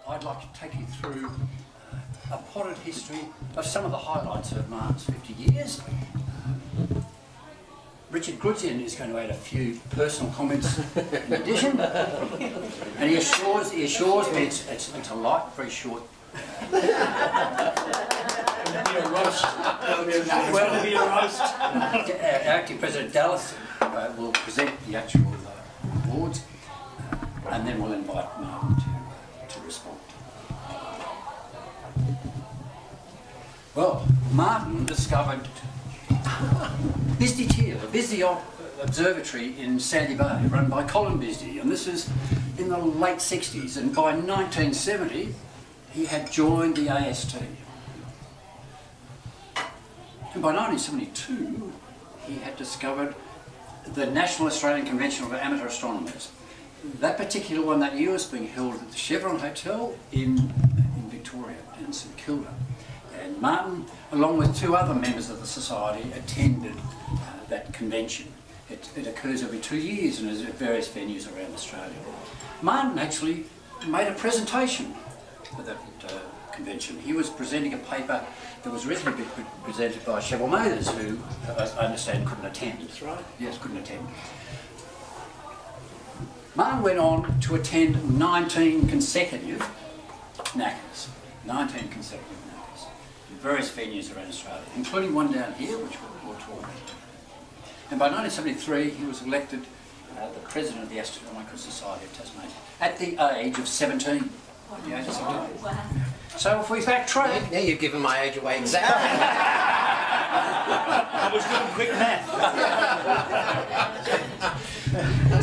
I'd like to take you through a potted history of some of the highlights of Martin's 50 years. Richard Grudzian is going to add a few personal comments in addition, and he assures me it's a light, very short. Acting President Dallas will present the actual awards, and then we'll invite Martin to respond. Well, Martin discovered Bisdee Teal, the Bisdee Observatory in Sandy Bay, run by Colin Bisdee, and this is in the late 60s, and by 1970 he had joined the AST. And by 1972 he had discovered the National Australian Convention of Amateur Astronomers. That particular one that year was being held at the Chevron Hotel in Victoria, in St Kilda. And Martin, along with two other members of the Society, attended that convention. It occurs every 2 years and is at various venues around Australia. Martin actually made a presentation at that convention. He was presenting a paper that was originally presented by Cheryl Mathers, who I understand couldn't attend. That's right. Yes, couldn't attend. Martin went on to attend 19 consecutive NACAs. 19 consecutive NACAs in various venues around Australia, including one down here, which we'll talk about. And by 1973, he was elected the president of the Astronomical Society of Tasmania at the age of 17. At the age of 17. Wow. So if we backtrack... Now you've given my age away exactly. I was doing quick math.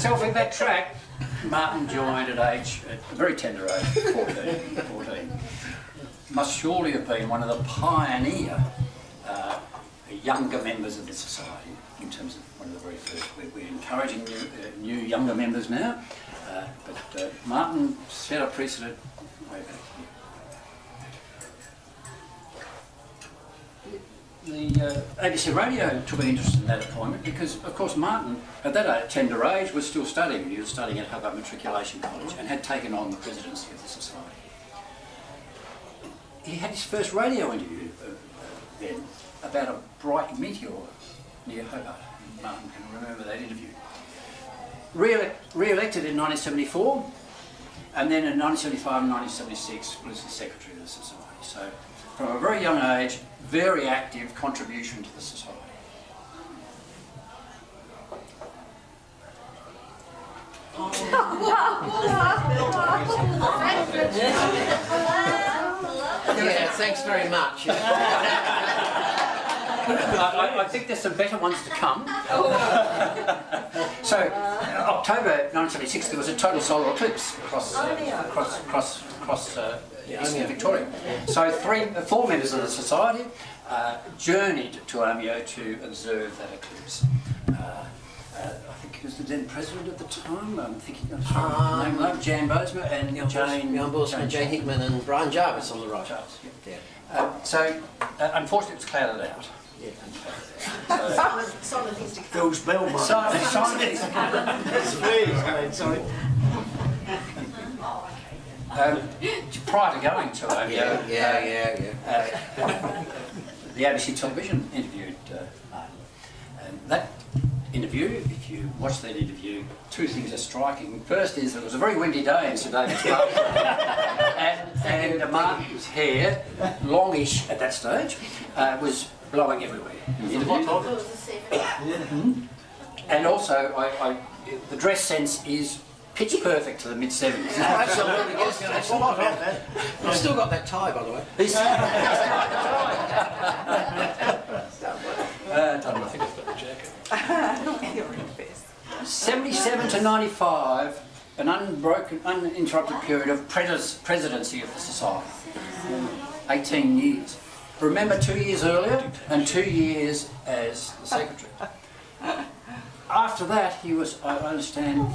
So if we backtrack, Martin joined at a very tender age, 14. Must surely have been one of the pioneer younger members of the Society, in terms of one of the very first. We're encouraging new younger members now, but Martin set a precedent way back here. The ABC Radio took an interest in that appointment because, of course, Martin, at that tender age, was still studying. He was studying at Hobart Matriculation College and had taken on the presidency of the Society. He had his first radio interview then about a bright meteor near Hobart. Martin can remember that interview. Re-elected in 1974, and then in 1975 and 1976 was the secretary of the Society. So, from a very young age, very active contribution to the Society. Yeah, thanks very much. I think there's some better ones to come. So, October 1976, there was a total solar eclipse across eastern Victoria. So, 4 members of the Society journeyed to Omeo to observe that eclipse. I think he was the then president at the time. I'm thinking of the name, Jan Bozeman and Jane Hickman and Brian Jarvis on the right. Jarvis, yeah. So, unfortunately, it was clouded out. Yeah. Phil's bell, Mike. Sorry. Prior to going to Omeo, the ABC television interviewed Martin. And that interview, if you watch that interview, two things are striking. First is that it was a very windy day in St David's Park, and Martin's hair, longish at that stage, was blowing everywhere. And also, the dress sense is pitch perfect to the mid-70s. Absolutely, yes. I've still got that tie, by the way. He's still got I think I've got the jacket. 77 to 95, an uninterrupted period of presidency of the Society. 18 years. Remember 2 years earlier and 2 years as the secretary. After that, he was, I understand,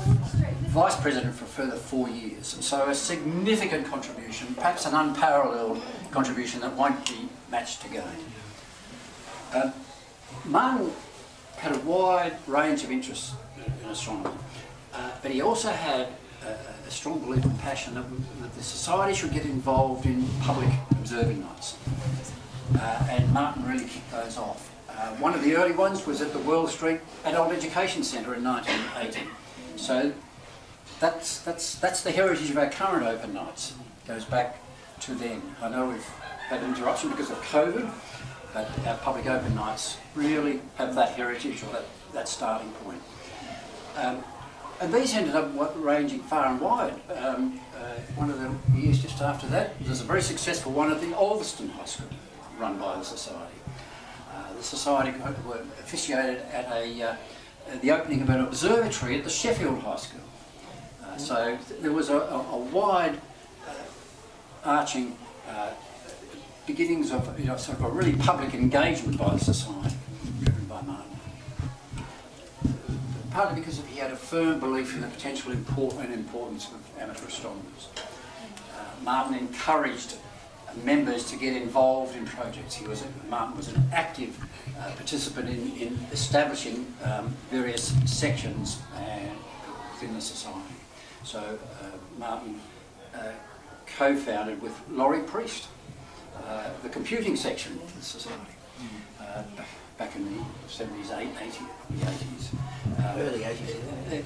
vice president for a further 4 years. So a significant contribution, perhaps an unparalleled contribution that won't be matched again. Martin had a wide range of interests in astronomy, but he also had a strong belief and passion that the society should get involved in public observing nights. And Martin really kicked those off. One of the early ones was at the World Street Adult Education Centre in 1980. So that's the heritage of our current open nights. Goes back to then. I know we've had an interruption because of COVID, but our public open nights really have that heritage, or that starting point. And these ended up ranging far and wide. One of the years just after that, there was a very successful one at the Alveston High School, run by the Society. The Society were officiated at the opening of an observatory at the Sheffield High School. So there was a wide arching beginnings of sort of a really public engagement by the Society, driven by Martin. Partly because he had a firm belief in the potential importance of amateur astronomers. Martin encouraged members to get involved in projects. Martin was an active participant in establishing various sections within the Society. So Martin co-founded with Laurie Priest the computing section of the Society back in the 70s, 80s, the 80s. Early 80s.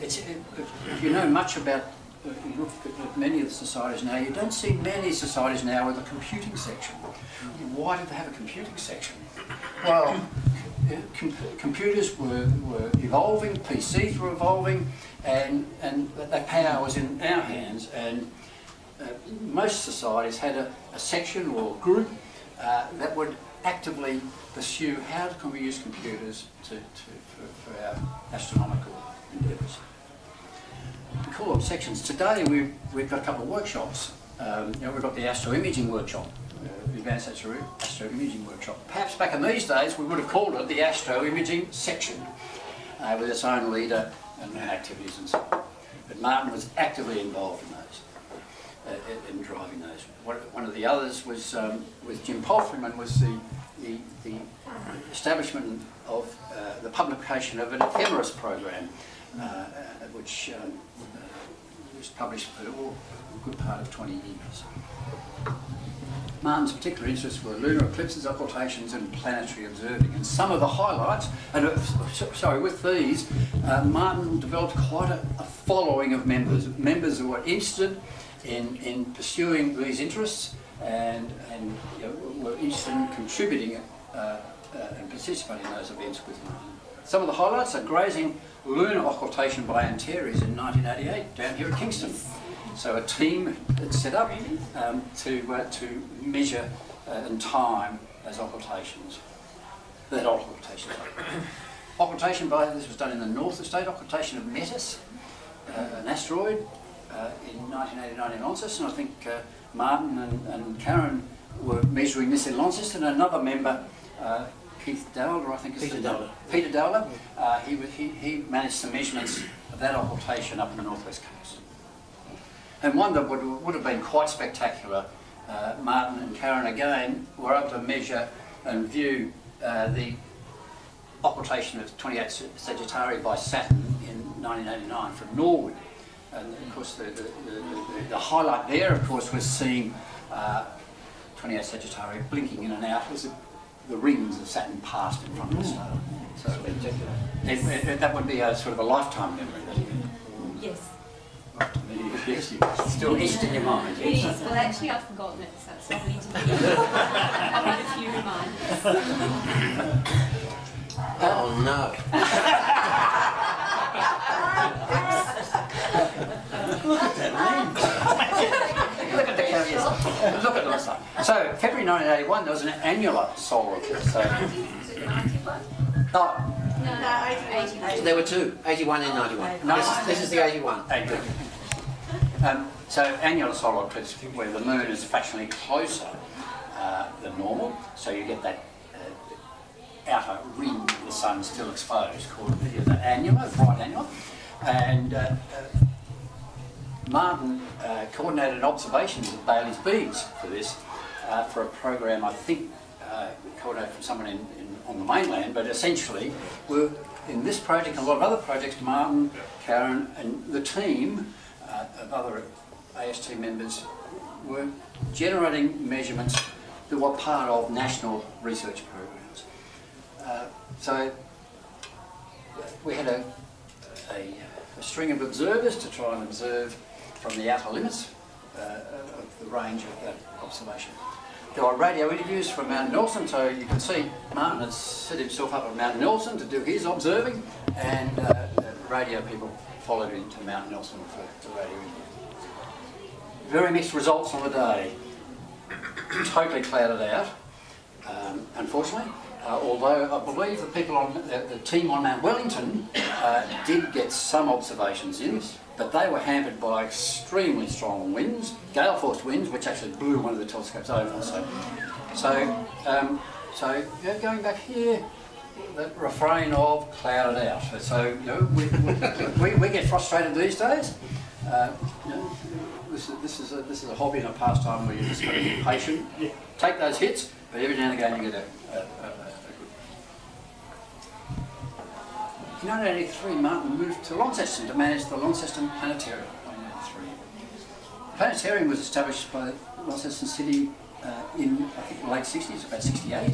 If you know much about, you look at many of the societies now, you don't see many societies now with a computing section. Why did they have a computing section? Well, computers were evolving, PCs were evolving, and that power was in our hands, and most societies had a section or group that would actively pursue how can we use computers for our astronomical endeavours. We call them sections. Today we've got a couple of workshops. We've got the astro imaging workshop, the advanced astro imaging workshop. Perhaps back in these days we would have called it the astro imaging section, with its own leader and activities and so on. But Martin was actively involved in those, in driving those. One of the others was with Jim Poffman, was the establishment of the publication of an ephemeris program, which was published for a good part of 20 years. Martin's particular interests were lunar eclipses, occultations and planetary observing, and some of the highlights, and with these, Martin developed quite a following of members who were interested in pursuing these interests and were interested in contributing and participating in those events with Martin. Some of the highlights are grazing lunar occultation by Antares in 1988 down here at Kingston. So a team had set up to measure and time those occultations. Occultation this was done in the North Estate, occultation of Metis, an asteroid, in 1989 in Launceston. I think Martin and Karen were measuring this in Launceston. Another member, Keith Dowler, I think is Peter Dowler, he managed some measurements of that occultation up in the northwest coast. And one that would have been quite spectacular, Martin and Karen again were able to measure and view the occultation of 28 Sagittarii by Saturn in 1989 from Norwood. And of course the highlight there, of course, was seeing 28 Sagittarii blinking in and out as the rings of Saturn passed in front of the star. So that would be a sort of a lifetime memory. Yes. Yes, still etched in your mind. It is. Well, actually, I've forgotten it, so it's lovely to hear. I have a few reminders. Oh no. Look at the cameras. Look at last time. So, February 1981, there was an annular solar eclipse. So, No, 81. There were two, 81 and 91. No, This is the 81. So annular solar eclipse where the moon is fractionally closer than normal, so you get that outer ring of the sun still exposed, called the annular, bright annular. And Martin coordinated observations of Bailey's beads for this, for a program, I think, coordinated from someone on the mainland, but essentially we're in this project and a lot of other projects, Martin, Karen and the team of other AST members were generating measurements that were part of national research programs. So we had a string of observers to try and observe from the outer limits of the range of that observation. There were radio interviews from Mount Nelson, so you can see Martin had set himself up at Mount Nelson to do his observing, and radio people followed him to Mount Nelson for the radio interview. Very mixed results on the day. Totally clouded out, unfortunately. Although I believe the people on the team on Mount Wellington did get some observations in, but they were hampered by extremely strong winds, gale-force winds, which actually blew one of the telescopes over. So yeah, going back here, the refrain of clouded out. So you know, we get frustrated these days. You know, this is a hobby and a pastime where you just got to be patient, take those hits, but every now and again you get a good. In 1983, Martin moved to Launceston to manage the Launceston Planetarium. 1983. The planetarium was established by Launceston City in, I think, the late 60s, about 68,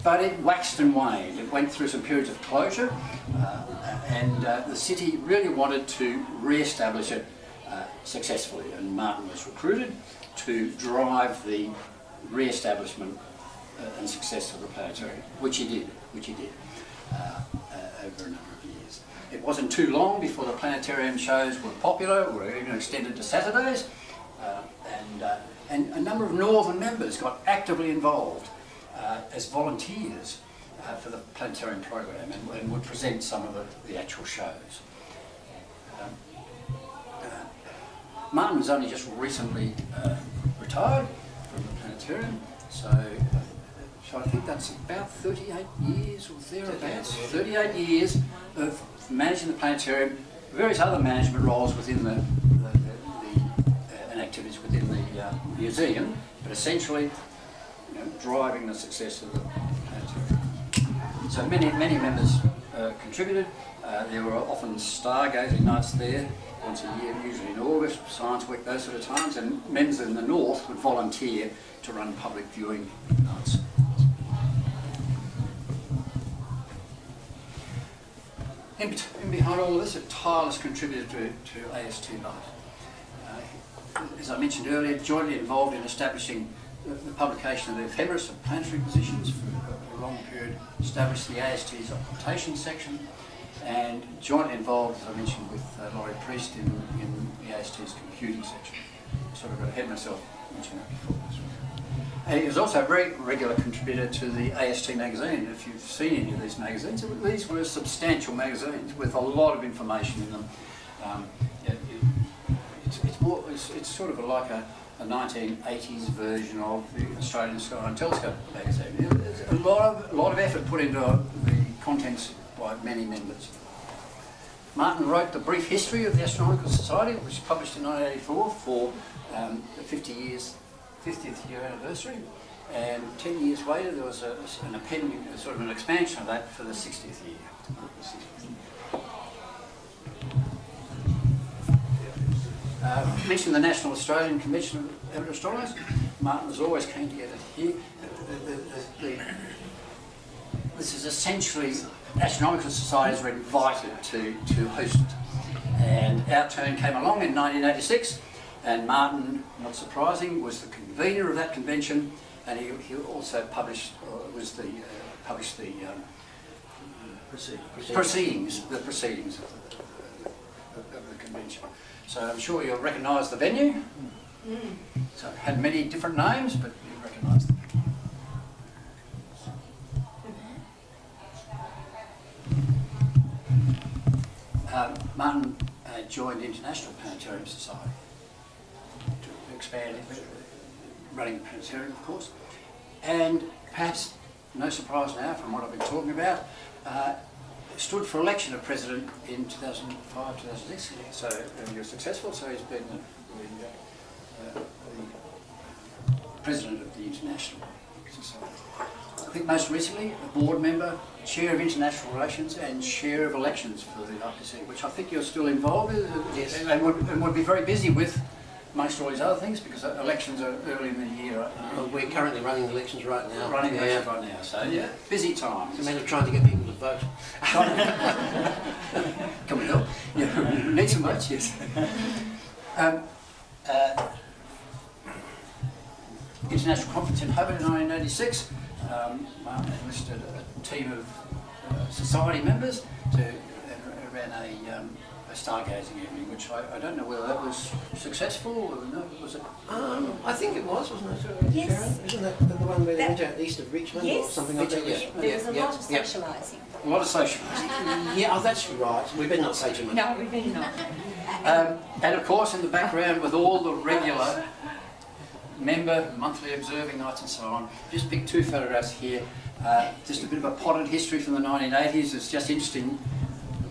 but it waxed and waned. It went through some periods of closure, and the city really wanted to re-establish it successfully, and Martin was recruited to drive the re-establishment and success of the planetarium, which he did over a number of years. It wasn't too long before the planetarium shows were popular, were even extended to Saturdays, and a number of northern members got actively involved as volunteers for the planetarium program, and would present some of the actual shows. Martin was only just recently retired from the planetarium, so I think that's about 38 years or thereabouts. 38 years of managing the planetarium, various other management roles within and activities within the museum, but essentially, you know, driving the success of the planetarium. So many members contributed. There were often stargazing nights there, once a year, usually in August, science week, those sort of times, and members in the north would volunteer to run public viewing nights. In behind all of this, a tireless contributor to AST life. As I mentioned earlier, jointly involved in establishing the publication of the ephemeris of planetary positions for a long period, established the AST's occultation section, and jointly involved, as I mentioned, with Laurie Priest in the AST's computing section. Sort of got ahead of myself mentioning that before. He was also a very regular contributor to the AST magazine. If you've seen any of these magazines, these were substantial magazines with a lot of information in them. It's sort of like a 1980s version of the Australian Sky and Telescope magazine. There's a lot of effort put into the contents by many members. Martin wrote the brief history of the Astronomical Society, which was published in 1984 for the 50th year anniversary, and 10 years later there was an appendix, sort of an expansion of that for the 60th year. Mentioned the National Australian Convention of Amateur Astronomers. Martin was always keen to get it here. This is essentially, astronomical societies were invited to host it, and our turn came along in 1986. And Martin, not surprising, was the convener of that convention, and he also published the proceedings of the convention. So I'm sure you'll recognise the venue. So it had many different names, but you recognise them. Martin joined the International Planetarium Society to expand running the planetarium, of course, and perhaps no surprise now from what I've been talking about, stood for election of president in 2005, 2006. So he was successful. So he's been the president of the International Society. I think most recently a board member, chair of international relations and chair of elections for the IPC, which I think you're still involved with. Yes. And would be very busy with most all these other things because elections are early in the year. Well, we're currently running elections right now. Running elections right now, so yeah, busy time. It's a matter of trying to get people to vote. Can we help? Yeah, we need some votes, yes. International Conference in Hobart in 1986. Martin enlisted a team of society members to ran a stargazing evening, which I don't know whether that was successful or no, was it? I think it was, wasn't it? Yes. Sharon? Isn't that the one where they went out east of Richmond or Yes. something like that? There was a lot of socialising. A lot of socialising. Yeah, oh, that's right. We better not say too much. No, we better not. And of course in the background with all the regular member, monthly observing nights and so on. Just pick two photographs here. Just a bit of a potted history from the 1980s. It's just interesting.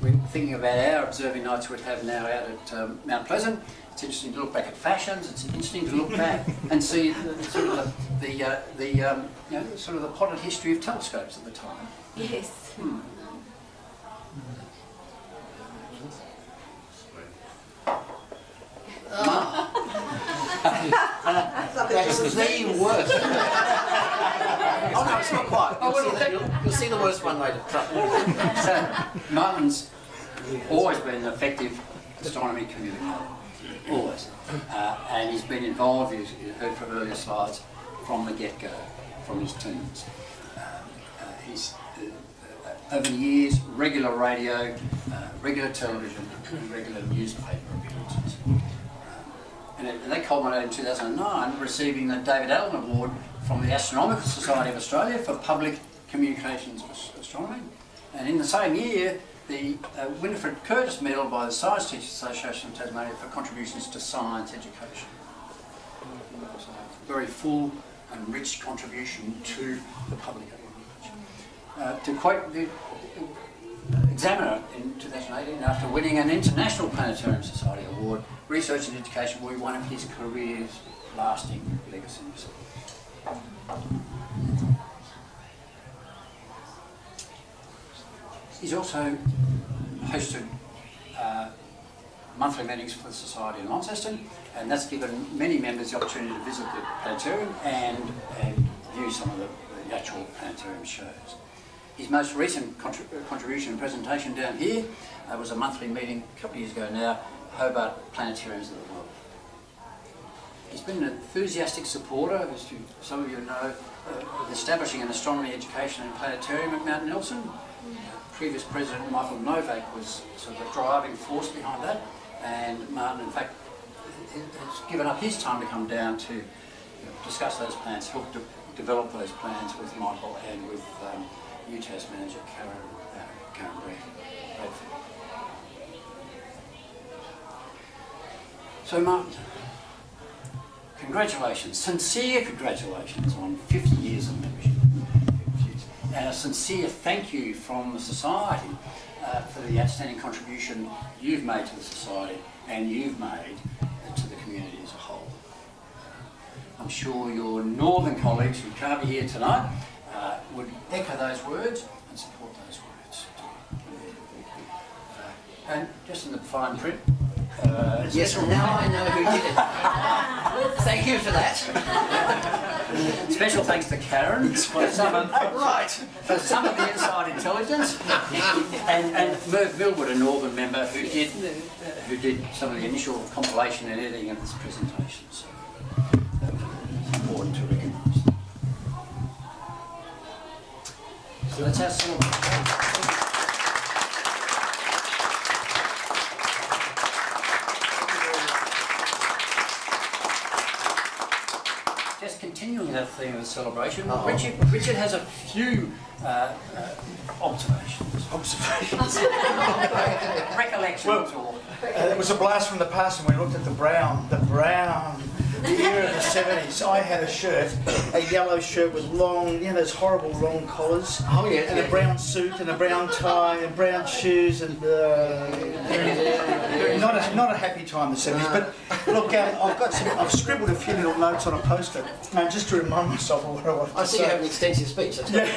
We're thinking about our observing nights we'd have now out at Mount Pleasant. It's interesting to look back at fashions. It's interesting to look back and see sort of the potted history of telescopes at the time. Yes. That's the worst. Oh no, it's not quite. You'll see the worst one later. So Martin's always been an effective astronomy communicator, always, and he's been involved. You heard from earlier slides from the get-go, from his teams. He's over the years regular radio, regular television, and regular newspaper appearances. And that culminated in 2009, receiving the David Allen Award from the Astronomical Society of Australia for Public Communications Astronomy. And in the same year, the Winifred Curtis Medal by the Science Teachers Association of Tasmania for contributions to science education. So very full and rich contribution to the public education. To quote the Examiner in 2018, after winning an International Planetarium Society Award, research and education will be one of his career's lasting legacies. He's also hosted monthly meetings for the Society in Launceston, and that's given many members the opportunity to visit the planetarium and view some of the actual planetarium shows. His most recent contribution and presentation down here was a monthly meeting a couple of years ago now, Hobart Planetariums of the World. He's been an enthusiastic supporter, as some of you know, of establishing an astronomy education and planetarium at Mount Nelson. Previous President Michael Novak was sort of the driving force behind that, and Martin, in fact, has given up his time to come down to discuss those plans, help develop those plans with Michael and with UTAS manager Karen Bradford. So Martin, congratulations, sincere congratulations on 50 years of membership. And a sincere thank you from the Society for the outstanding contribution you've made to the Society and you've made to the community as a whole. I'm sure your northern colleagues who can't be here tonight would echo those words and support those words. And just in the fine print. Yes, well now I know who did it. Thank you for that. Special thanks to Karen for some of, the inside intelligence, and Merv Millwood, a Northern member who did some of the initial compilation and editing of this presentation. So it's important to recognise. So that's our celebration. Just continuing that theme of the celebration, Richard has a few observations. Recollections. Well, it was a blast from the past, and we looked at the era of the 70s, I had a shirt, a yellow shirt with long, you know, those horrible long collars. Oh yeah. And a brown suit and a brown tie and brown shoes and not a happy time, the 70s. But look, I've scribbled a few little notes on a poster just to remind myself of what I want to say. I see you have an extensive speech. That's good.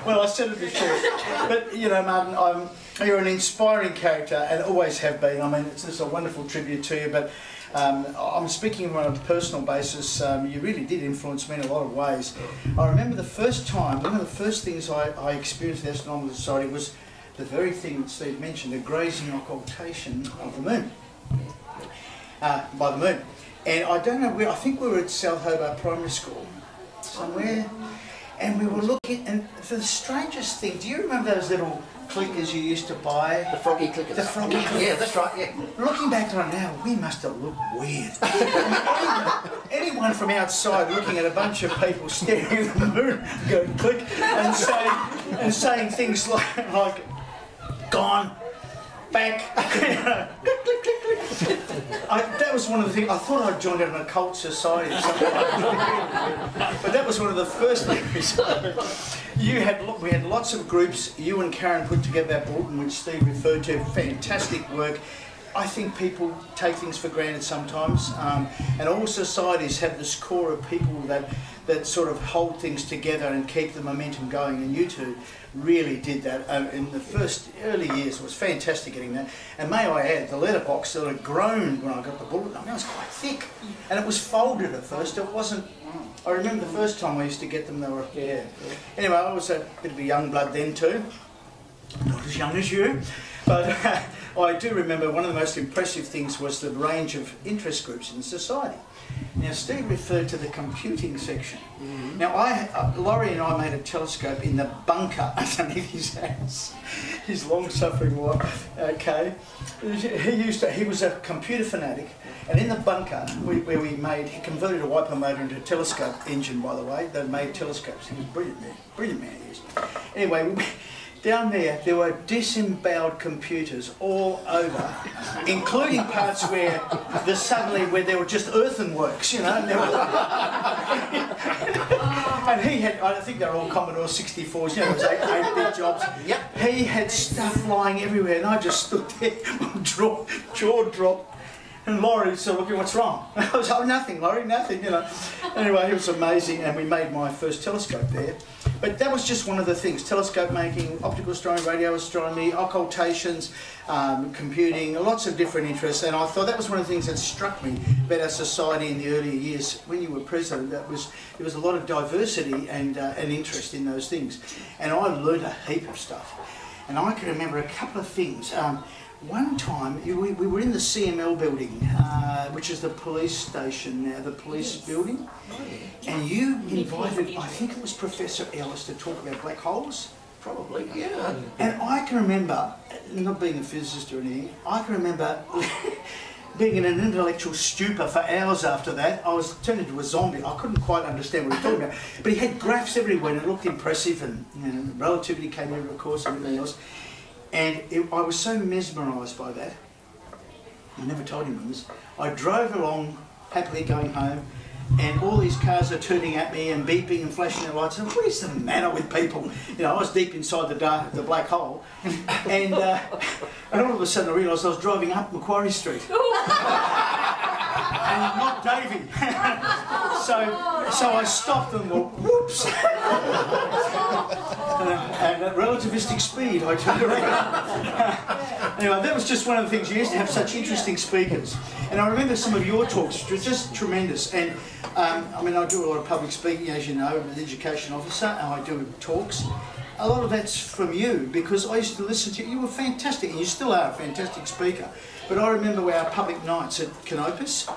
Well, I said it before, but you know, Martin, you're an inspiring character and always have been. I mean, it's just a wonderful tribute to you, but I'm speaking on a personal basis. You really did influence me in a lot of ways. I remember the first time, one of the first things I experienced in the Astronomical Society was the very thing that Steve mentioned, the grazing occultation of the moon, by the moon. And I don't know where, I think we were at South Hobart Primary School, somewhere. And we were looking, and for the strangest thing, do you remember those little clickers you used to buy? The froggy clickers. The froggy clickers. Yeah, that's right, yeah. Looking back on it now, we must have looked weird. Anyone from outside looking at a bunch of people staring at the moon, going click, and saying things like gone, back, click, click, click, click. That was one of the things, I thought I'd joined an occult society or something like that. But that was one of the first things. We had lots of groups. You and Karen put together that bulletin, which Steve referred to. Fantastic work. I think people take things for granted sometimes, and all societies have this core of people that sort of hold things together and keep the momentum going, and you two really did that in the first early years. It was fantastic getting that, and may I add, the letterbox sort of groaned when I got the bulletin. I mean, it was quite thick, and it was folded at first. It wasn't. I remember the first time I used to get them, they were, yeah. Anyway, I was a bit of a young blood then too, not as young as you, but I do remember one of the most impressive things was the range of interest groups in society. Now, Steve referred to the computing section. Mm-hmm. Now, Laurie and I made a telescope in the bunker underneath his house. His long-suffering wife, okay. He was a computer fanatic, and in the bunker he converted a wiper motor into a telescope engine, by the way. They made telescopes. He was brilliant man, he is. Anyway, down there were disemboweled computers all over, including parts where there were just earthenworks, you know. And he had, I think they were all Commodore 64s, you know, those 8-bit jobs. Yep. He had stuff lying everywhere, and I just stood there, jaw dropped. And Laurie said, "Look, what's wrong?" I was like, "Oh, nothing, Laurie, nothing," you know. Anyway, it was amazing, and we made my first telescope there. But that was just one of the things: telescope making, optical astronomy, radio astronomy, occultations, computing, lots of different interests. And I thought that was one of the things that struck me about our society in the earlier years when you were president. There was a lot of diversity and interest in those things, and I learned a heap of stuff. And I can remember a couple of things. One time, we were in the CML building, which is the police station now, the police building, and you invited, I think it was Professor Ellis, to talk about black holes. Probably, yeah. And I can remember, not being a physicist or anything, I can remember being in an intellectual stupor for hours after that. I was turned into a zombie. I couldn't quite understand what he was talking about. But he had graphs everywhere, and it looked impressive, and you know, relativity came in, of course, and everything else. And I was so mesmerised by that, I never told him this, I drove along, happily going home, and all these cars are turning at me and beeping and flashing their lights, and what is the matter with people? You know, I was deep inside the black hole, and all of a sudden I realised I was driving up Macquarie Street. And not Davey. so I stopped and went, whoops. And at relativistic speed, I turned around. Anyway, that was just one of the things. You used to have such interesting speakers. And I remember some of your talks, which were just tremendous. And I mean, I do a lot of public speaking, as you know. I'm an education officer, and I do talks. A lot of that's from you, because I used to listen to you. You were fantastic, and you still are a fantastic speaker. But I remember our public nights at Canopus.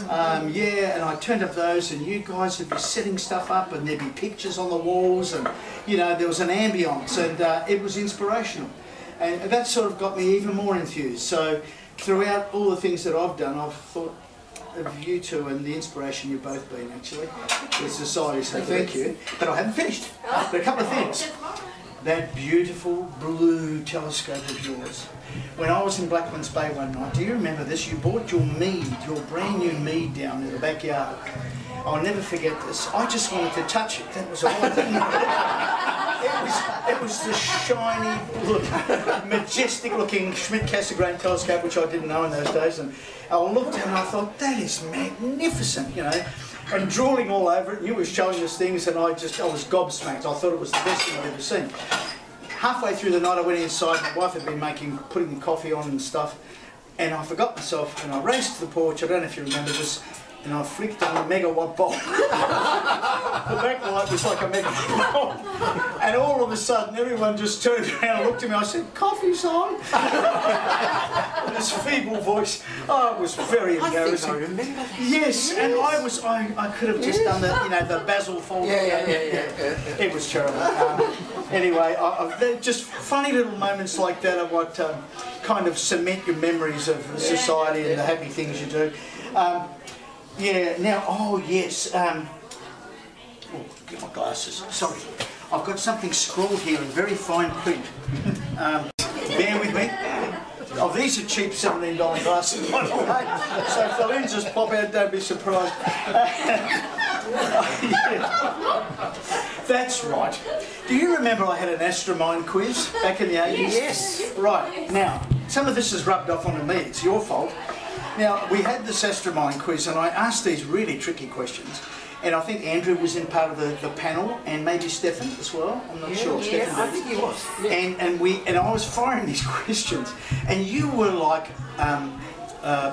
Yeah, and I turned up those, and you guys would be setting stuff up, and there'd be pictures on the walls, and you know, there was an ambience, and it was inspirational, and that sort of got me even more enthused. So throughout all the things that I've done, I've thought of you two and the inspiration you've both been, actually, to society. So thank you. But I haven't finished. But a couple of things. that beautiful blue telescope of yours. When I was in Blacklands Bay one night, do you remember this? You bought your mead, your brand new mead down in the backyard. I'll never forget this. I just wanted to touch it. That was all I did. It was the shiny, majestic looking Schmidt-Cassegrain telescope, which I didn't know in those days. And I looked at it and I thought, that is magnificent, you know. And drooling all over it, and you were showing us things, and I was gobsmacked. I thought it was the best thing I'd ever seen. Halfway through the night, I went inside. My wife had been putting the coffee on and stuff, and I forgot myself. And I raced to the porch. I don't know if you remember this. And I flicked on a megawatt bulb. The backlight was like a megawatt bulb. And all of a sudden, everyone just turned around and looked at me. I said, "Coffee's on." This feeble voice. Oh, it was very embarrassing. I remember that. Yes, and I could have just done the, you know, the basil fold. Yeah. It was terrible. Anyway, they're just funny little moments like that are what kind of cement your memories of the society and the happy things you do. Yeah, now, oh yes, oh, get my glasses, sorry. I've got something scrawled here in very fine print. Bear with me. Oh, these are cheap $17 glasses, by the way. So if the lenses pop out, don't be surprised. That's right. Do you remember I had an Astromind quiz back in the 80s? Yes. Right, now, some of this has rubbed off onto me, it's your fault. Now, we had this Astromind quiz and I asked these really tricky questions. And I think Andrew was in part of the panel, and maybe Stefan as well. I'm not sure. Yeah, Stefan I think he was. Yeah. And I was firing these questions, and you were like,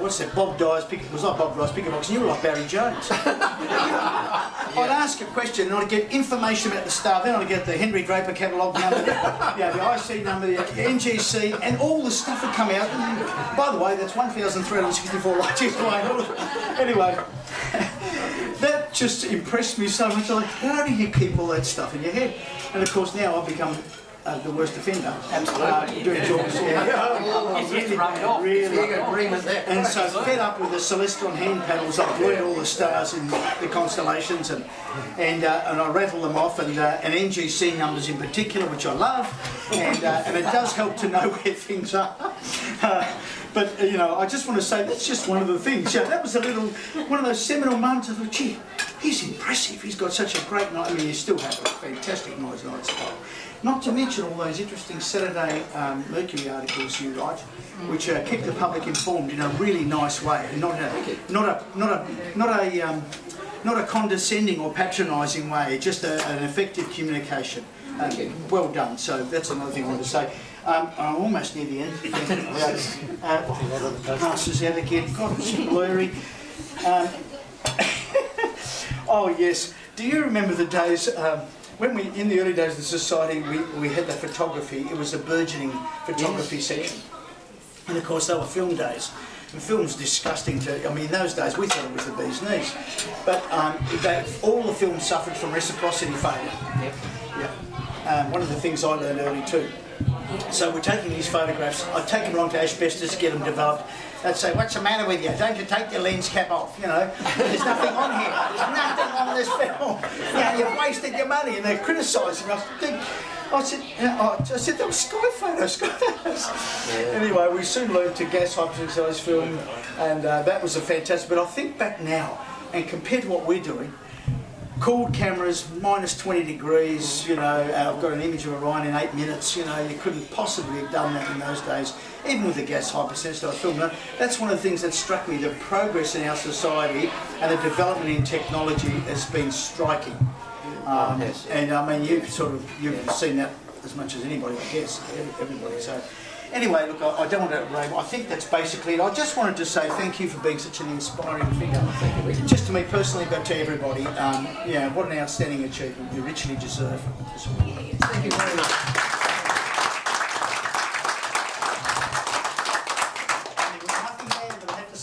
what's that? Bob Dyer's was like Bob Dyer's pick a box, and you were like Barry Jones. I'd ask a question, and I'd get information about the star. Then I'd get the Henry Draper catalogue number, the IC number, the NGC, and all the stuff would come out. And by the way, that's 1,364 light years away. Anyway. That just impressed me so much. Like, how do you keep all that stuff in your head? And of course, now I've become the worst offender. Absolutely. Doing talks, really agreement there. And so fed up with the Celestron hand panels, I've learned all the stars in the constellations, and I rattle them off, and NGC numbers in particular, which I love, and it does help to know where things are. But, you know, I just want to say that's just one of the things. Yeah, that was one of those seminal moments. I thought, gee, he's impressive. He's got such a great night. I mean, he still has a fantastic night style. Not to mention all those interesting Saturday Mercury articles you write, which keep the public informed in a really nice way, and not a condescending or patronising way. Just an effective communication. Well done. So that's another thing I wanted to say. I'm almost near the end. Passes out again. God, it's blurry. Oh yes. Do you remember the days when in the early days of the society, we had the photography? It was a burgeoning photography section, and of course they were film days. And film's disgusting to. I mean, in those days we thought it was the bee's knees, but all the films suffered from reciprocity failure. Yep. Yeah. One of the things I learned early too. So we're taking these photographs, I'd take them along to asbestos, get them developed. They'd say, "What's the matter with you? Don't you take your lens cap off, you know? There's nothing on here, there's nothing on this film. You know, you've wasted your money," and they're criticising us. I said, "That was sky photos." Yeah. Anyway, we soon learned to gas hypersonize film, and that was a fantastic, but I think back now, and compared to what we're doing, cooled cameras, minus 20 degrees, you know, I've got an image of Orion in 8 minutes, you know, you couldn't possibly have done that in those days, even with a gas hypersensitive film. That's one of the things that struck me, the progress in our society and the development in technology has been striking. And I mean, you've seen that as much as anybody, I guess, everybody. So anyway, look, I don't want to rave. I think that's basically it. I just wanted to say thank you for being such an inspiring figure. Just to me personally, but to everybody. Yeah, what an outstanding achievement. You richly deserve this award. Thank you very much.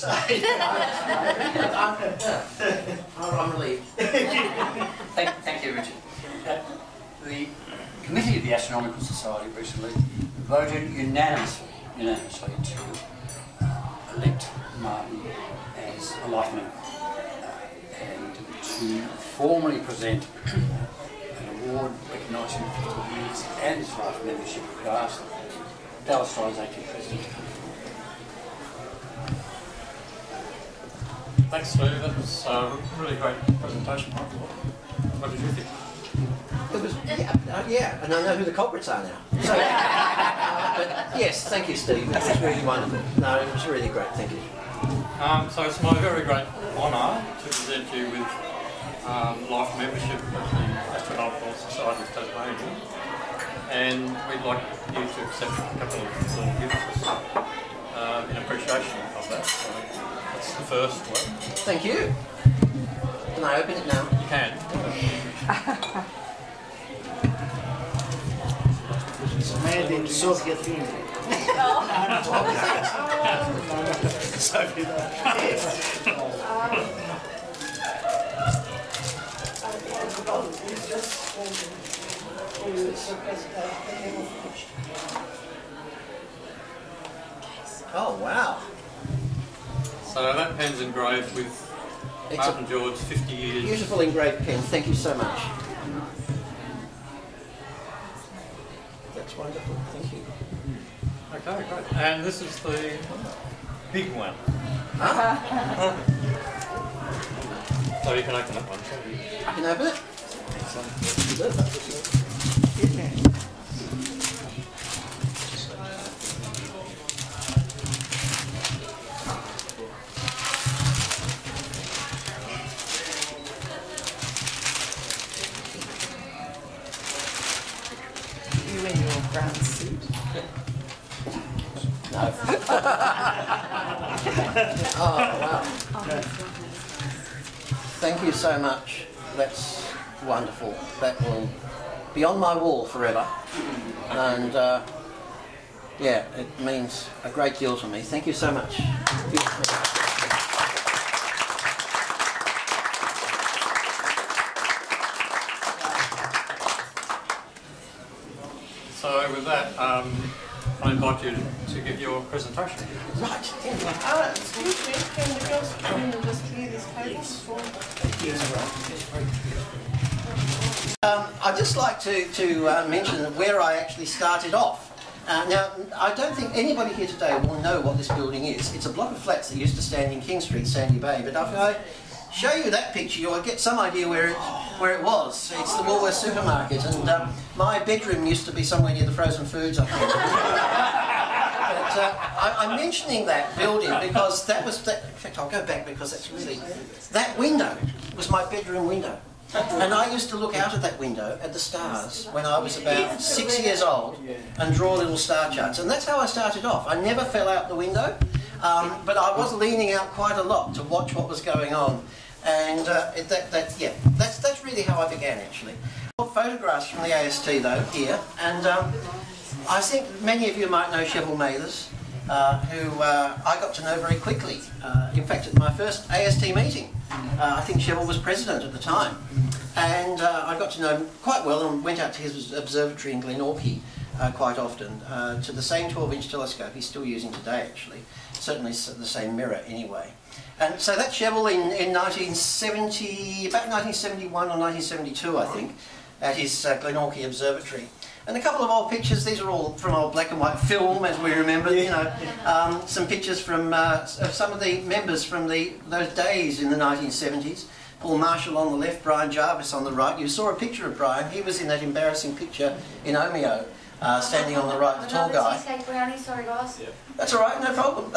Nothing there that I have to say. I'm relieved. Thank you, Richard. The committee of the Astronomical Society recently voted unanimously to elect Martin as a life member and to formally present an award recognising 50 years and his life membership of AST. Dallas Stry's acting president. Thanks, Steve. That was a really great presentation. What did you think? It was, yeah, and I know who the culprits are now. So, but yes, thank you, Steve. That was really wonderful. No, it was really great. Thank you. So it's my very great honour to present you with life membership of the Astronautical Society of Tasmania, and we'd like you to accept a couple of little gifts in appreciation of that. So that's the first one. Thank you. Can I open it now? You can. Mandy Soviet Union. Oh, wow. So that pen's engraved with It's Martin a George 50 years. beautiful engraved pen. Thank you so much. That's wonderful. Thank you. Okay, great. And this is the big one. So you can open that one. I can open it? You in your brown suit. No. Oh, wow. Thank you so much. That's wonderful. That will be on my wall forever. And yeah, it means a great deal to me. Thank you so much. So with that, I invite you to give your presentation. Right. Excuse me, can the girls come in and just clear this table before? I'd just like to mention where I actually started off. Now, I don't think anybody here today will know what this building is. It's a block of flats that used to stand in King Street, Sandy Bay, but if I show you that picture, you'll get some idea where it was. It's the Woolworths supermarket, and my bedroom used to be somewhere near the frozen foods, I think. But I'm mentioning that building because that was, in fact I'll go back because that's really, that window was my bedroom window. And I used to look out of that window at the stars when I was about 6 years old and draw little star charts. And that's how I started off. I never fell out the window, but I was leaning out quite a lot to watch what was going on. And that's really how I began, actually. Photographs from the AST, though, here. And I think many of you might know Cheryl Mathers, who I got to know very quickly. In fact, at my first AST meeting, I think Cheryl was president at the time. And I got to know him quite well and went out to his observatory in Glenorchy quite often, to the same 12-inch telescope he's still using today, actually. Certainly the same mirror, anyway. And so that's Cheryl in 1970, about 1971 or 1972, I think, at his Glenorchy observatory. And a couple of old pictures, these are all from old black and white film, as we remember, you know. Some pictures from some of the members from those days in the 1970s. Paul Marshall on the left, Brian Jarvis on the right. You saw a picture of Brian. He was in that embarrassing picture in Omeo, standing on the right, the tall guy. Cheesecake brownie, sorry guys. Yeah. That's all right, no problem.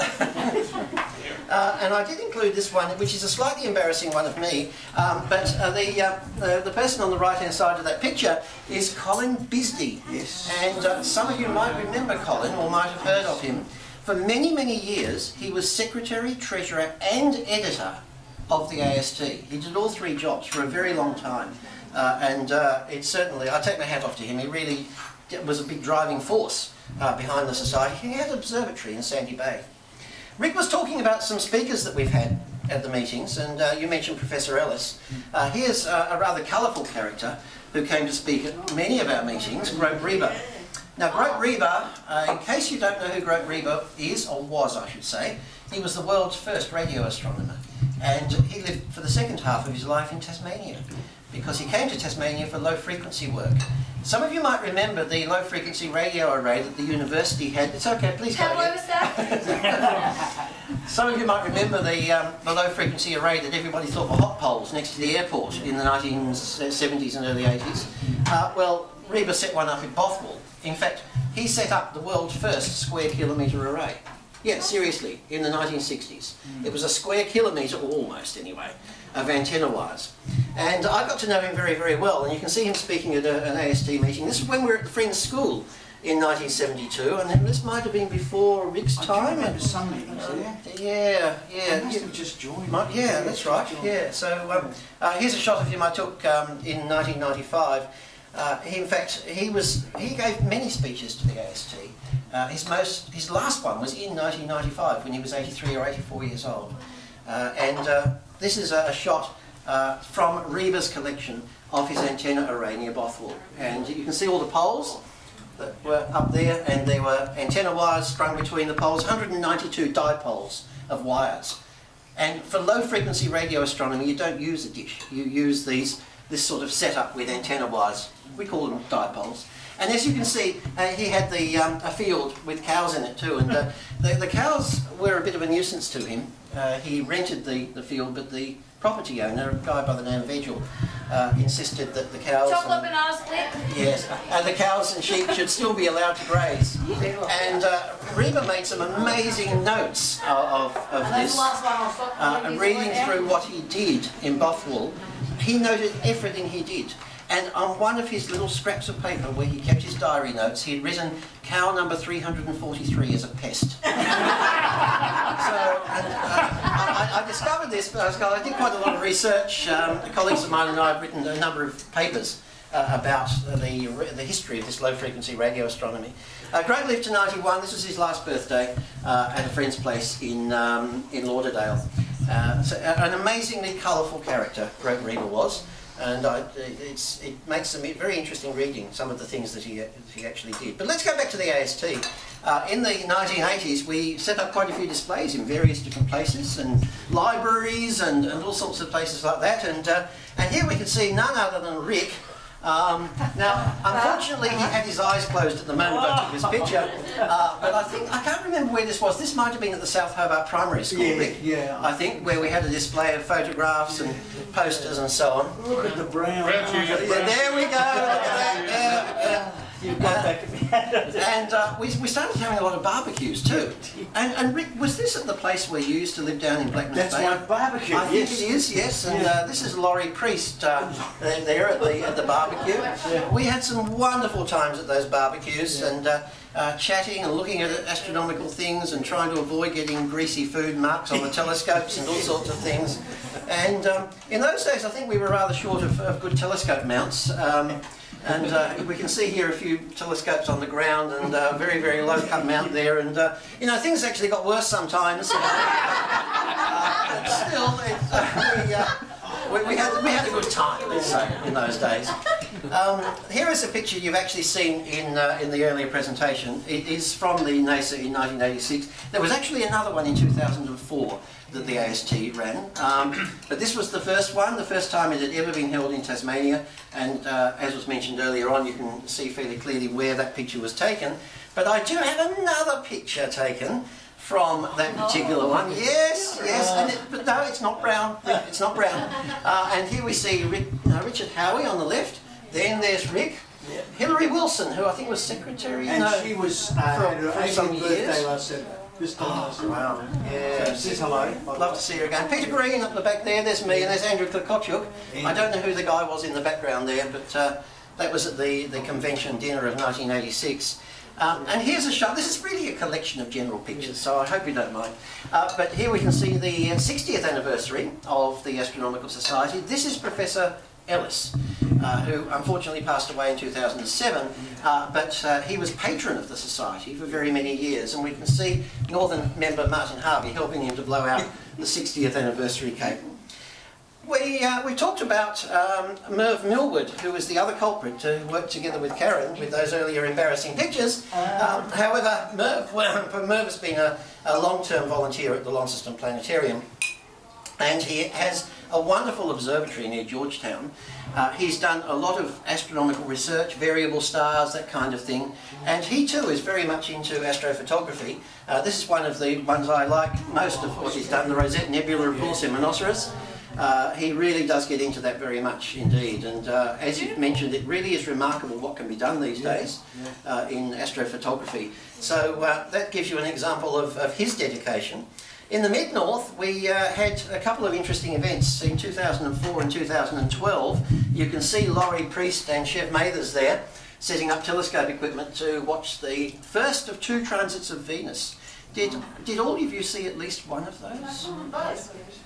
And I did include this one, which is a slightly embarrassing one of me, but the person on the right-hand side of that picture is Colin Bisdee. Yes. And some of you might remember Colin, or might have heard of him. For many, many years, he was secretary, treasurer, and editor of the AST. He did all three jobs for a very long time. It's certainly, I take my hat off to him, he really was a big driving force behind the society. He had an observatory in Sandy Bay. Rick was talking about some speakers that we've had at the meetings, and you mentioned Professor Ellis. Here's a rather colourful character who came to speak at many of our meetings, Grote Reber. Now, Grote Reber, in case you don't know who Grote Reber is, or was I should say, he was the world's first radio astronomer. And he lived for the second half of his life in Tasmania. because he came to Tasmania for low frequency work. Some of you might remember the low frequency radio array that the university had. It's okay, please go ahead. Some of you might remember the low frequency array that everybody thought were hot poles next to the airport in the 1970s and early 80s. Well, Reba set one up in Bothwell. In fact, he set up the world's first square kilometre array. Yeah, seriously, in the 1960s. It was a square kilometre, or almost anyway, of antenna wires. And I got to know him very, very well, and you can see him speaking at an AST meeting. This is when we were at the Friends School in 1972, and this might have been before Rick's time. I remember some meetings there. Yeah, I must have just joined. Yeah, that's right, yeah. So here's a shot of him I took in 1995. In fact, he gave many speeches to the AST. His last one was in 1995 when he was 83 or 84 years old. This is a shot from Reba's collection of his antenna array near Bothwell. And you can see all the poles that were up there, and there were antenna wires strung between the poles, 192 dipoles of wires. And for low frequency radio astronomy, you don't use a dish. You use this sort of setup with antenna wires. We call them dipoles. And as you can see, he had a field with cows in it too, and the cows were a bit of a nuisance to him. He rented the field, but the property owner, a guy by the name of Vigil, insisted that the cows... Chocolate banana split? Yes, and the cows and sheep should still be allowed to graze. And Reba made some amazing notes of this, reading through what he did in Bothwell. He noted everything he did. And on one of his little scraps of paper where he kept his diary notes, he had written cow number 343 as a pest. So I discovered this because I did quite a lot of research. Colleagues of mine and I have written a number of papers about the history of this low frequency radio astronomy. Greg lived to 91. This was his last birthday at a friend's place in Lauderdale. So an amazingly colourful character, Greg Reba was. And it makes some very interesting reading, some of the things that he actually did. But let's go back to the AST. In the 1980s, we set up quite a few displays in various different places, and libraries and all sorts of places like that. And here we can see none other than Rick. Now, unfortunately, he had his eyes closed at the moment I took this picture, but I can't remember where this was. This might have been at the South Hobart Primary School, Rick, I think, where we had a display of photographs and posters and so on. Look at the brown. Yeah, there we go, look at that. You've got that. And we started having a lot of barbecues too. And Rick, was this at the place where you used to live down in Blackman's Bay? That's my barbecue, I think it is, yes. And this is Laurie Priest there at the barbecue. Yeah. We had some wonderful times at those barbecues, and chatting and looking at astronomical things and trying to avoid getting greasy food marks on the telescopes and all sorts of things. And in those days, I think we were rather short of good telescope mounts. And we can see here a few telescopes on the ground, and a very, very low cut mount there. And you know, things actually got worse sometimes. But still, we had a good time, let's say, in those days. Here is a picture you've actually seen in the earlier presentation. It is from the NASA in 1986. There was actually another one in 2004 that the AST ran, but this was the first one, the first time it had ever been held in Tasmania, and as was mentioned earlier on, you can see fairly clearly where that picture was taken. But I do have another picture taken from that particular one. Yes, yes, but no, it's not brown. It's not brown. And here we see Richard Howie on the left. Then there's Rick. Yeah. Hillary Wilson, who I think was secretary. And she was for some 18th years. birthday last Saturday. This time last Saturday. Wow. Yeah. So says hello. Love to see her again. Peter Green up the back there. There's me, and there's Andrew Klikochuk. I don't know who the guy was in the background there, but that was at the convention dinner of 1986. And here's a shot. This is really a collection of general pictures, so I hope you don't mind. But here we can see the 60th anniversary of the Astronomical Society. This is Professor Ellis, who unfortunately passed away in 2007, but he was patron of the Society for very many years, and we can see Northern member Martin Harvey helping him to blow out the 60th anniversary cake. We talked about Merv Millward, who was the other culprit who worked together with Karen with those earlier embarrassing pictures. However, Merv has been a long-term volunteer at the Launceston Planetarium, and he has a wonderful observatory near Georgetown. He's done a lot of astronomical research, variable stars, that kind of thing, and he too is very much into astrophotography. This is one of the ones I like most of what he's done, the Rosette Nebula of Rhinoceros. He really does get into that very much indeed, and as you've mentioned, it really is remarkable what can be done these days in astrophotography. So that gives you an example of his dedication. In the mid-north, we had a couple of interesting events in 2004 and 2012. You can see Laurie Priest and Chev Mathers there setting up telescope equipment to watch the first of 2 transits of Venus. Did all of you see at least one of those?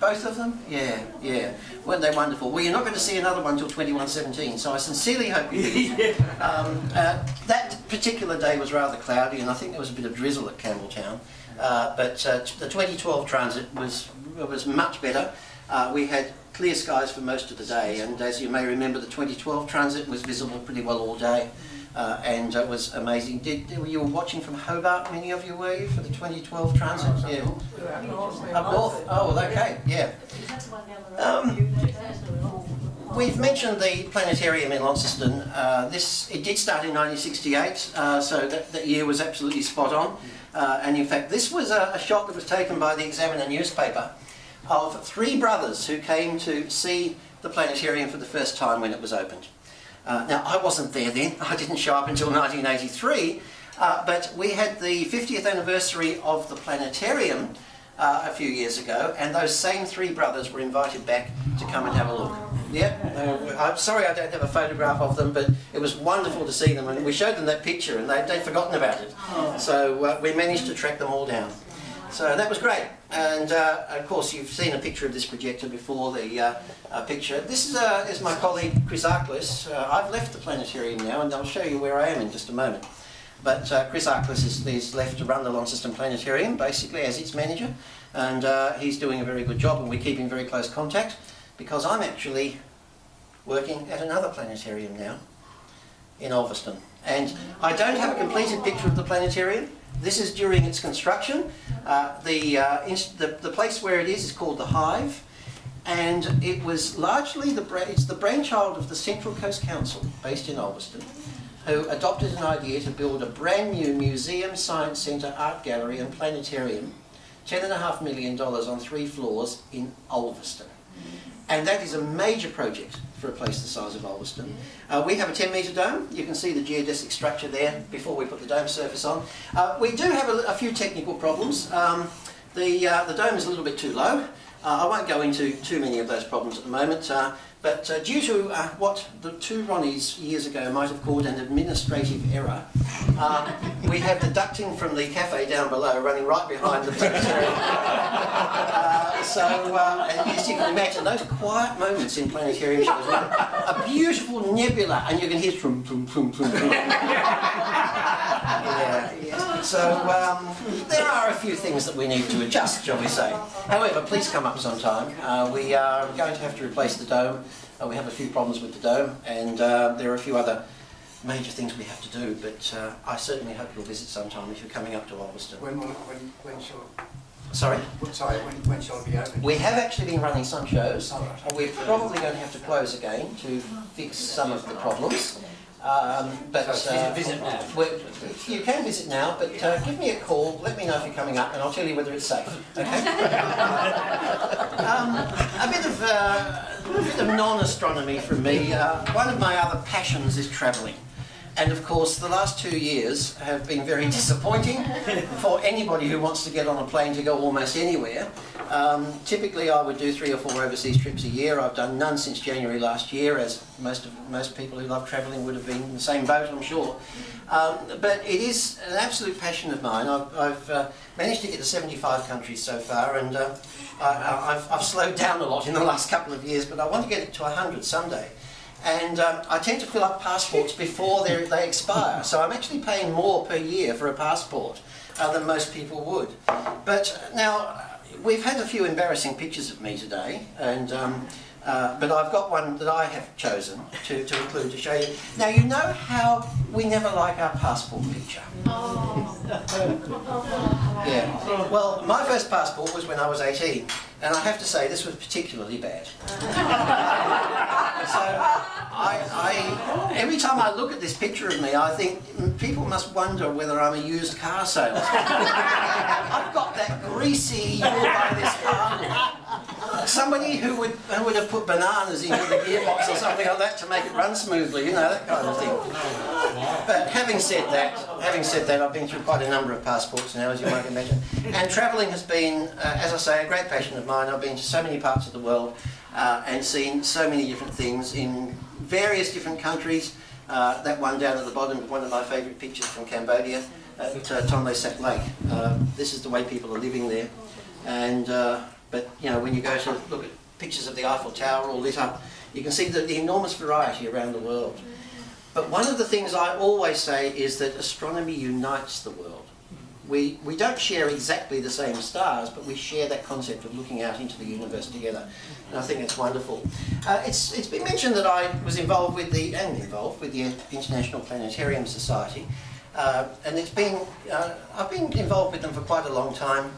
Both of them? Yeah, yeah. Weren't they wonderful? Well, you're not going to see another one until 2117, so I sincerely hope you do. That particular day was rather cloudy, and I think there was a bit of drizzle at Campbelltown. But the 2012 transit was much better. We had clear skies for most of the day, and as you may remember, the 2012 transit was visible pretty well all day. And it was amazing. You were watching from Hobart, many of you were you, for the 2012 transit? Yeah. Up north? Oh, okay, yeah. We've mentioned the planetarium in Launceston. It did start in 1968, so that year was absolutely spot on. And in fact, this was a shot that was taken by the Examiner newspaper of 3 brothers who came to see the planetarium for the first time when it was opened. Now, I wasn't there then, I didn't show up until 1983, but we had the 50th anniversary of the planetarium a few years ago, and those same 3 brothers were invited back to come and have a look. Yeah, I'm sorry I don't have a photograph of them, but it was wonderful to see them, and we showed them that picture and they'd forgotten about it. So we managed to track them all down. So that was great, and of course you've seen a picture of this projector before, the picture. This is my colleague Chris Arklis. I've left the planetarium now, and I'll show you where I am in just a moment. But Chris Arklis is left to run the Launceston Planetarium, basically as its manager, and he's doing a very good job, and we keep in very close contact, because I'm actually working at another planetarium now in Ulverston. And I don't have a completed picture of the planetarium. This is during its construction. The place where it is called the Hive, and it was largely it's the brainchild of the Central Coast Council, based in Ulverston, who adopted an idea to build a brand new museum, science centre, art gallery and planetarium, $10.5 million on 3 floors in Ulverston. And that is a major project for a place the size of Ulverston. We have a 10-metre dome. You can see the geodesic structure there before we put the dome surface on. We do have a few technical problems. The dome is a little bit too low. I won't go into too many of those problems at the moment, but due to what the 2 Ronnies years ago might have called an administrative error, we have the ducting from the cafe down below running right behind the planetarium. And as you can imagine, those quiet moments in planetarium shows, a beautiful nebula, and you can hear trum, trum, trum, trum, trum. Yeah. So there are a few things that we need to adjust, shall we say. However, please come up sometime. We are going to have to replace the dome. We have a few problems with the dome, and there are a few other major things we have to do, but I certainly hope you'll visit sometime if you're coming up to Ulverston. When shall... Sorry? Sorry, when shall it be open? We have actually been running some shows. We're probably going to have to close again to fix some of the problems. But visit now. You can visit now, but give me a call, let me know if you're coming up, and I'll tell you whether it's safe. Okay? A bit of non-astronomy from me. One of my other passions is travelling. And of course, the last 2 years have been very disappointing for anybody who wants to get on a plane to go almost anywhere. Typically, I would do 3 or 4 overseas trips a year. I've done none since January last year, as most people who love travelling would have been in the same boat, I'm sure. But it is an absolute passion of mine. I've managed to get to 75 countries so far, and I've slowed down a lot in the last couple of years, but I want to get it to 100 someday. And I tend to fill up passports before they expire, so I'm actually paying more per year for a passport than most people would. But now, we've had a few embarrassing pictures of me today, and But I've got one that I have chosen to include to show you. Now, you know how we never like our passport picture. Yeah. Well, my first passport was when I was 18, and I have to say this was particularly bad. So, every time I look at this picture of me, I think people must wonder whether I'm a used car salesman. I've got that greasy, by this car. Somebody who would have put bananas into the gearbox or something like that to make it run smoothly, you know, that kind of thing. But having said that, I've been through quite a number of passports now, as you might imagine. And travelling has been, as I say, a great passion of mine. I've been to so many parts of the world and seen so many different things in various different countries. That one down at the bottom is one of my favourite pictures from Cambodia at Tonle Sap Lake. This is the way people are living there. And but you know, when you go to look at pictures of the Eiffel Tower all lit up, you can see the enormous variety around the world. But one of the things I always say is that astronomy unites the world. We don't share exactly the same stars, but we share that concept of looking out into the universe together. And I think it's wonderful. It's been mentioned that I was involved with the International Planetarium Society. And it's been, I've been involved with them for quite a long time.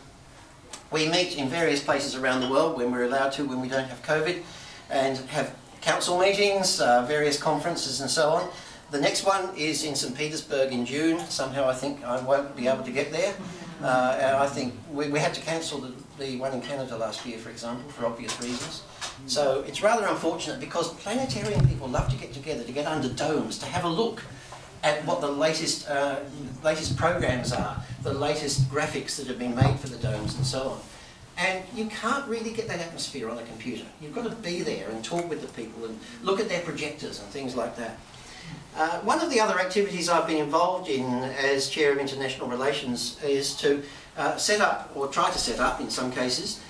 We meet in various places around the world when we're allowed to, when we don't have COVID, and have council meetings, various conferences and so on. The next one is in St. Petersburg in June. Somehow I think I won't be able to get there. And I think we had to cancel the one in Canada last year, for example, for obvious reasons. So it's rather unfortunate because planetarium people love to get together, to get under domes, to have a look at what the latest programs are, the latest graphics that have been made for the domes and so on. And you can't really get that atmosphere on a computer. You've got to be there and talk with the people and look at their projectors and things like that. One of the other activities I've been involved in as Chair of International Relations is to set up, or try to set up in some cases,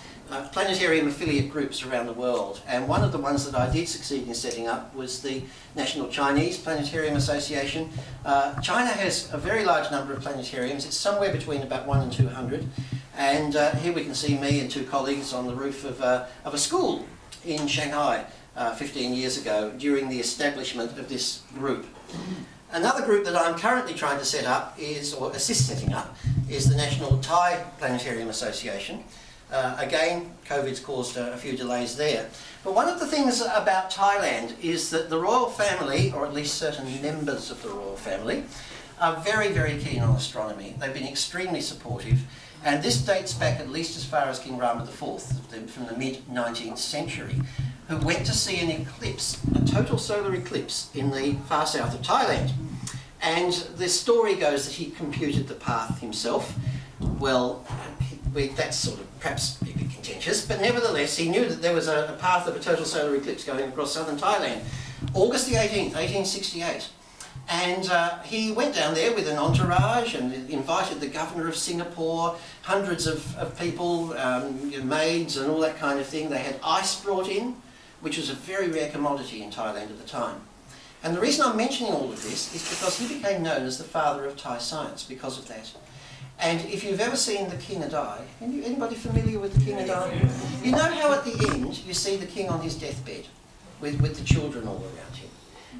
planetarium affiliate groups around the world. And one of the ones that I did succeed in setting up was the National Chinese Planetarium Association. China has a very large number of planetariums. It's somewhere between about 1 and 200. And here we can see me and two colleagues on the roof of a school in Shanghai 15 years ago during the establishment of this group. Another group that I'm currently trying to set up or assist setting up, is the National Thai Planetarium Association. Again, COVID's caused a few delays there. But one of the things about Thailand is that the royal family, or at least certain members of the royal family, are very, very keen on astronomy. They've been extremely supportive. And this dates back at least as far as King Rama IV, from the mid-19th century, who went to see an eclipse, a total solar eclipse, in the far south of Thailand. And the story goes that he computed the path himself. Well, that's sort of perhaps a bit contentious, but nevertheless he knew that there was a path of a total solar eclipse going across southern Thailand. August the 18th, 1868. And he went down there with an entourage and invited the governor of Singapore, hundreds of people, maids and all that kind of thing. They had ice brought in, which was a very rare commodity in Thailand at the time. And the reason I'm mentioning all of this is because he became known as the father of Thai science because of that. And if you've ever seen The King Adai, anybody familiar with The King Adai? You know how at the end you see the king on his deathbed with the children all around him.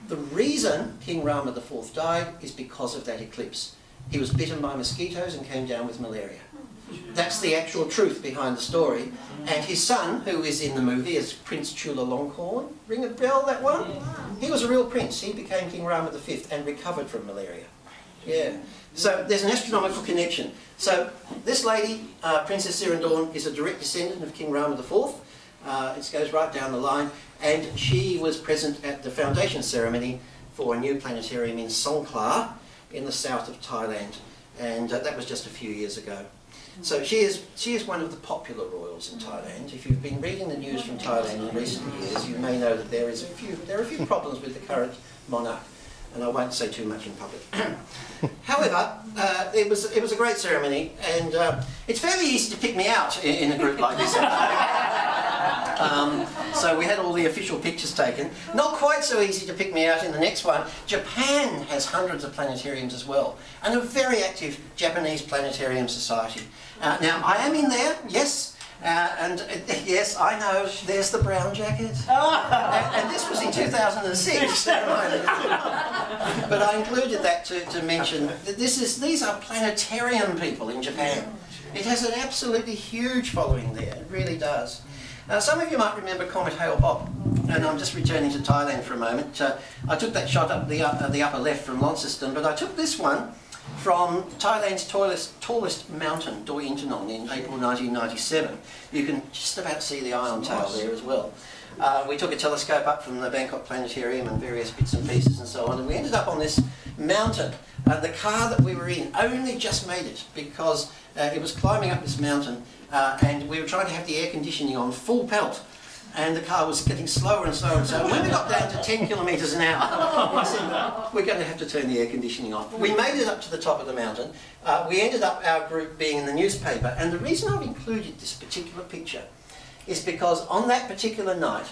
The reason King Rama IV died is because of that eclipse. He was bitten by mosquitoes and came down with malaria. That's the actual truth behind the story. And his son, who is in the movie as Prince Chulalongkorn, ring a bell, that one? He was a real prince. He became King Rama V and recovered from malaria. Yeah. So there's an astronomical connection. So this lady, Princess Sirindorn, is a direct descendant of King Rama IV. It goes right down the line. And she was present at the foundation ceremony for a new planetarium in Songkhla in the south of Thailand. And that was just a few years ago. So she is one of the popular royals in Thailand. If you've been reading the news from Thailand in recent years, you may know that there are a few problems with the current monarch, and I won't say too much in public. However, it was a great ceremony, and it's fairly easy to pick me out in a group like this. So we had all the official pictures taken. Not quite so easy to pick me out in the next one. Japan has hundreds of planetariums as well, and a very active Japanese Planetarium Society. Now, I am in there, yes, Yes, I know, there's the brown jacket. And this was in 2006. But I included that to mention that these are planetarium people in Japan. It has an absolutely huge following there, it really does. Some of you might remember Comet Hale Bob, and I'm just returning to Thailand for a moment. I took that shot up the upper left from Launceston, but I took this one from Thailand's tallest mountain, Doi Inthanon, in April 1997. You can just about see the ion tail there as well. We took a telescope up from the Bangkok Planetarium and various bits and pieces and so on, and we ended up on this mountain. The car that we were in only just made it because it was climbing up this mountain and we were trying to have the air conditioning on full pelt. And the car was getting slower and slower and slower. When we got down to 10 kilometres an hour, I said, we're going to have to turn the air conditioning off. We made it up to the top of the mountain. We ended up, our group, being in the newspaper. And the reason I've included this particular picture is because on that particular night,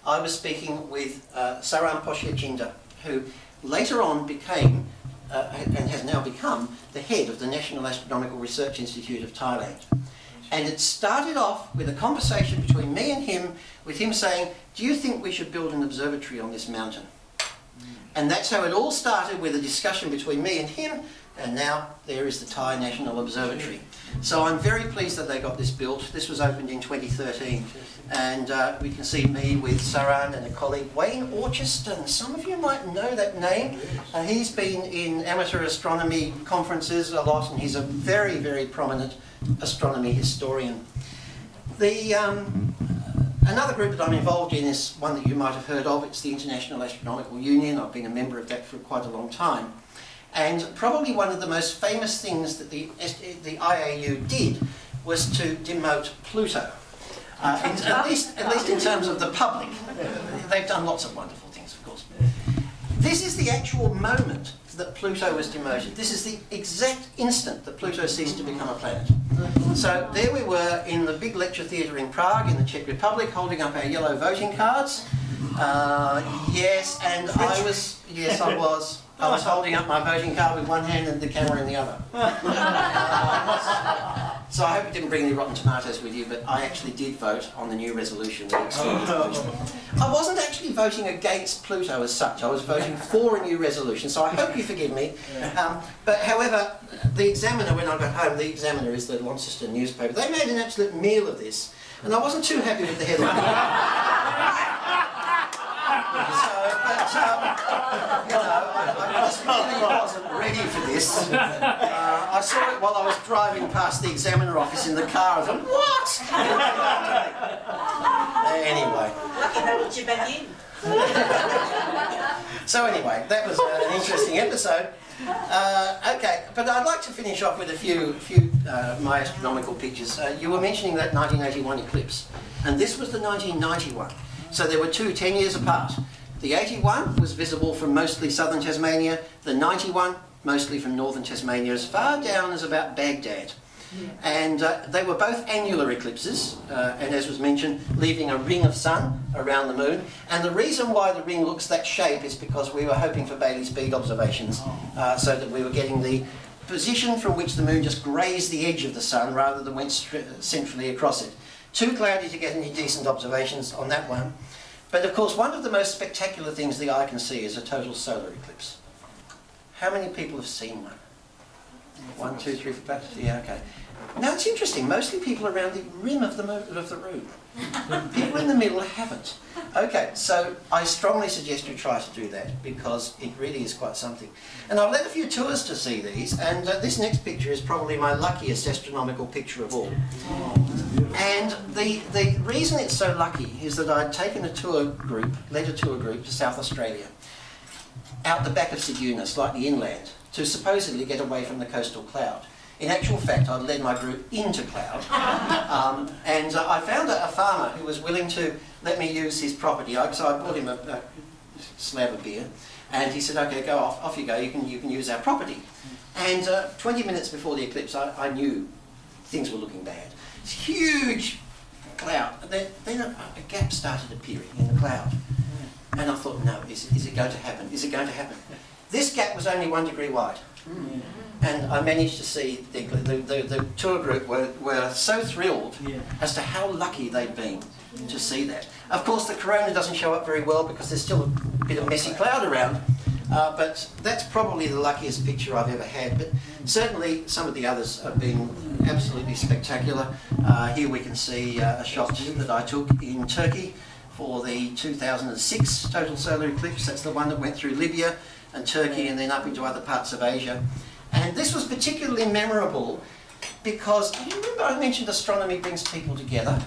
I was speaking with Saran Poshiyachinda, who later on became, and has now become, the head of the National Astronomical Research Institute of Thailand. And it started off with a conversation between me and him, with him saying, do you think we should build an observatory on this mountain? And that's how it all started, with a discussion between me and him, and now there is the Thai National Observatory. So I'm very pleased that they got this built. This was opened in 2013, and we can see me with Saran and a colleague, Wayne Orchiston. Some of you might know that name. He's been in amateur astronomy conferences a lot, and he's a very, very prominent astronomy historian. Another group that I'm involved in is one that you might have heard of. It's the International Astronomical Union. I've been a member of that for quite a long time. And probably one of the most famous things that the IAU did was to demote Pluto. At least in terms of the public. They've done lots of wonderful things, of course. This is the actual moment that Pluto was demoted. This is the exact instant that Pluto ceased to become a planet. So there we were in the big lecture theatre in Prague, in the Czech Republic, holding up our yellow voting cards. Yes, and I was holding up my voting card with one hand and the camera in the other. So I hope it didn't bring any rotten tomatoes with you, but I actually did vote on the new resolution that extended Pluto. I wasn't actually voting against Pluto as such. I was voting for a new resolution, so I hope you forgive me. But however, the Examiner, when I got home, the Examiner is the Launceston newspaper, they made an absolute meal of this, and I wasn't too happy with the headline. I just really wasn't ready for this. I saw it while I was driving past the Examiner office in the car. I thought, what? Anyway. So anyway, that was an interesting episode. Okay, but I'd like to finish off with a few my astronomical pictures. You were mentioning that 1981 eclipse, and this was the 1991. So there were 10 years apart. The 81 was visible from mostly southern Tasmania, the 91 mostly from northern Tasmania, as far down as about Baghdad. And they were both annular eclipses, and as was mentioned, leaving a ring of sun around the moon. And the reason why the ring looks that shape is because we were hoping for Bailey's bead observations, so that we were getting the position from which the moon just grazed the edge of the sun rather than went centrally across it. Too cloudy to get any decent observations on that one. But of course, one of the most spectacular things the eye can see is a total solar eclipse. How many people have seen one? 1, 2, 3, 4, 5, yeah, okay. Now it's interesting, mostly people around the rim of the room. People in the middle haven't. Okay, so I strongly suggest you try to do that, because it really is quite something. And I've led a few tours to see these, and this next picture is probably my luckiest astronomical picture of all. And the reason it's so lucky is that I'd taken led a tour group to South Australia, out the back of Ceduna, slightly inland, to supposedly get away from the coastal cloud. In actual fact, I'd led my group into cloud, and I found a farmer who was willing to let me use his property. So I bought him a slab of beer, and he said, "Okay, go off you go. You can use our property." And 20 minutes before the eclipse, I knew things were looking bad. It's huge cloud. Then a gap started appearing in the cloud, and I thought, "No, is it going to happen? Is it going to happen?" This gap was only 1 degree wide. and I managed to see the tour group were so thrilled as to how lucky they'd been to see that. Of course, the corona doesn't show up very well because there's still a bit of messy cloud around, but that's probably the luckiest picture I've ever had. But certainly some of the others have been absolutely spectacular. Here we can see a shot that I took in Turkey for the 2006 total solar eclipse. That's the one that went through Libya and Turkey and then up into other parts of Asia. And this was particularly memorable because, you remember I mentioned astronomy brings people together,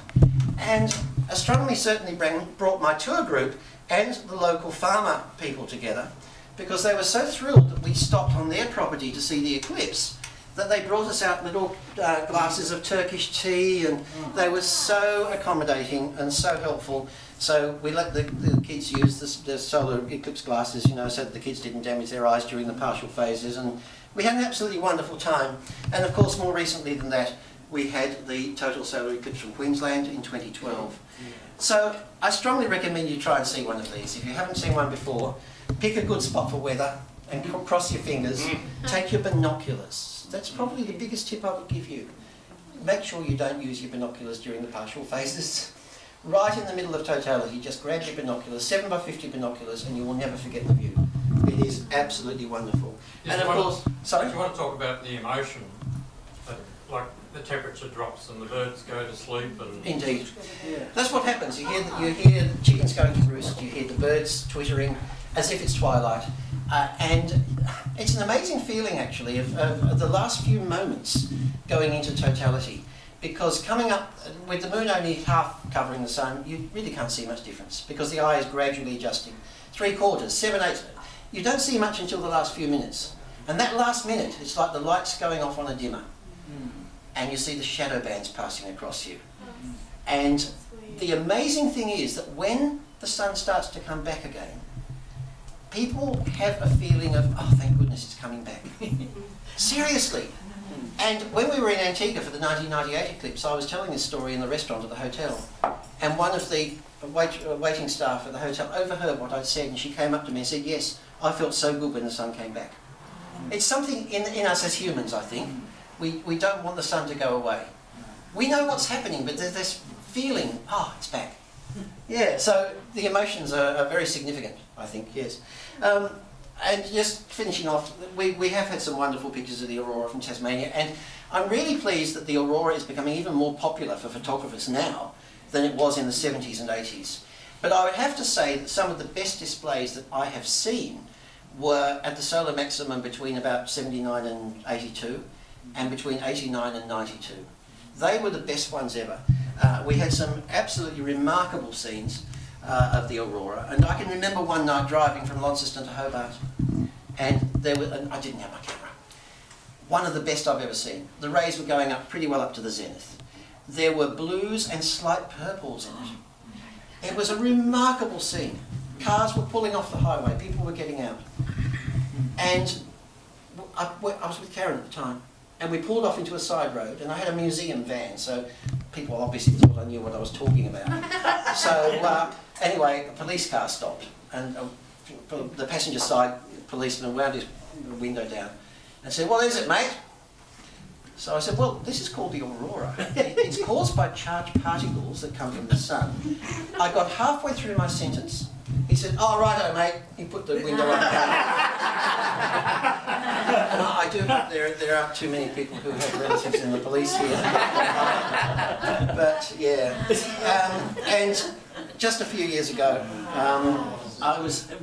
and astronomy certainly brought my tour group and the local farmer people together, because they were so thrilled that we stopped on their property to see the eclipse that they brought us out little glasses of Turkish tea, and they were so accommodating and so helpful. So we let the kids use the solar eclipse glasses, you know, so that the kids didn't damage their eyes during the partial phases, and we had an absolutely wonderful time. And of course, more recently than that, we had the total solar eclipse from Queensland in 2012. So I strongly recommend you try and see one of these. If you haven't seen one before, pick a good spot for weather and cross your fingers. Take your binoculars. That's probably the biggest tip I would give you. Make sure you don't use your binoculars during the partial phases. Right in the middle of totality, just grab your binoculars, 7x50 binoculars, and you will never forget the view. It is absolutely wonderful. And of course, sorry? Do you want to talk about the emotion? Like the temperature drops and the birds go to sleep and... Indeed. Yeah. That's what happens. You hear the chickens going to roost, you hear the birds twittering as if it's twilight. And it's an amazing feeling, actually, of the last few moments going into totality. Because coming up, with the moon only half covering the sun, you really can't see much difference, because the eye is gradually adjusting. 3/4, 7/8, you don't see much until the last few minutes. And that last minute, it's like the lights going off on a dimmer. And you see the shadow bands passing across you. And the amazing thing is that when the sun starts to come back again, people have a feeling of, oh, thank goodness it's coming back. Seriously. And when we were in Antigua for the 1998 eclipse, I was telling this story in the restaurant at the hotel. And one of the waiting staff at the hotel overheard what I'd said, and she came up to me and said, yes, I felt so good when the sun came back. It's something in us as humans, I think. We don't want the sun to go away. We know what's happening, but there's this feeling, oh, it's back. Yeah, so the emotions are very significant, I think, yes. And just finishing off, we have had some wonderful pictures of the aurora from Tasmania, and I'm really pleased that the aurora is becoming even more popular for photographers now than it was in the 70s and 80s. But I would have to say that some of the best displays that I have seen were at the solar maximum between about 79 and 82, and between 89 and 92. They were the best ones ever. We had some absolutely remarkable scenes of the aurora, and I can remember one night driving from Launceston to Hobart, and I didn't have my camera. One of the best I've ever seen. The rays were going up pretty well up to the zenith. There were blues and slight purples in it. It was a remarkable scene. Cars were pulling off the highway, people were getting out. And I was with Karen at the time, and we pulled off into a side road, and I had a museum van, so people obviously thought I knew what I was talking about. So anyway, a police car stopped, and the passenger side policeman wound his window down and said, "What is it, mate?" So I said, "Well, this is called the aurora. It's caused by charged particles that come from the sun." I got halfway through my sentence. He said, "Oh, righto, mate." He put the window on the car. And I do hope there aren't too many people who have relatives in the police here. But yeah. And just a few years ago,